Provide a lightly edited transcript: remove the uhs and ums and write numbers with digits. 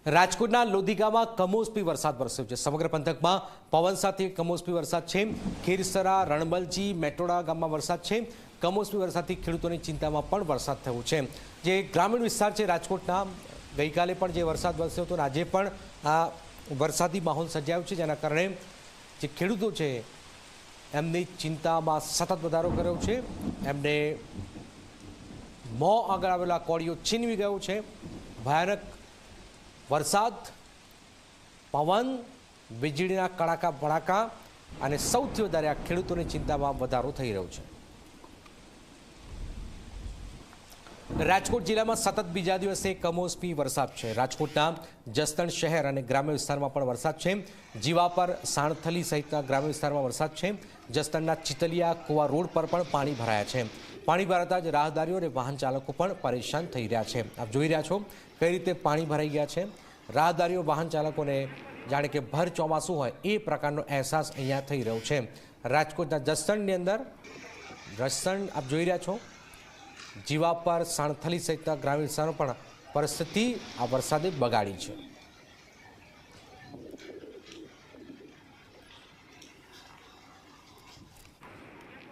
રાજકોટના લોધિકામાં કમોસમી વરસાદ વરસ્યો છે। સમગ્ર પંથકમાં પવન સાથે કમોસમી વરસાદ છે। ખીરસરા, રણબલજી, મેટોડા ગામમાં વરસાદ છે। કમોસમી વરસાદથી ખેડૂતોની ચિંતામાં પણ વરસાદ થયો છે। જે ગ્રામીણ વિસ્તાર છે રાજકોટના, ગઈકાલે પણ જે વરસાદ વરસ્યો હતો, આજે પણ આ વરસાદી માહોલ સર્જાયો છે, જેના કારણે જે ખેડૂતો છે એમની ચિંતામાં સતત વધારો કર્યો છે। એમને મોં આગળ આવેલા કોળીઓ છીનવી ગયો છે। ભયાનક વરસાદ, પવન, વીજળીના કડાકા ભડાકા અને સૌથી વધારે આ ખેડૂતોની ચિંતામાં વધારો થઈ રહ્યો છે। રાજકોટ જિલ્લામાં સતત બીજા દિવસે કમોસમી વરસાદ છે। રાજકોટના જસદણ શહેર અને ગ્રામ્ય વિસ્તારમાં પણ વરસાદ છે। જીવાપર, સાણથલી સહિતના ગ્રામ્ય વિસ્તારમાં વરસાદ છે। જસદણના ચિતલિયા કુવા રોડ પર પણ પાણી ભરાયા છે। પાણી ભરાતા જ રાહદારીઓ અને વાહન ચાલકો પણ પરેશાન થઈ રહ્યા છે। આપ જોઈ રહ્યા છો કઈ રીતે પાણી ભરાઈ ગયા છે। રાહદારીઓ, વાહન ચાલકોને જાણે કે ભર ચોમાસું હોય એ પ્રકારનો અહેસાસ અહીંયા થઈ રહ્યો છે। રાજકોટના જસદણની અંદર જસદણ આપ જોઈ રહ્યા છો, જીવાપર, સાણથલી સહિતના ગ્રામ્ય વિસ્તારો પણ પરિસ્થિતિ આ વરસાદે બગાડી છે।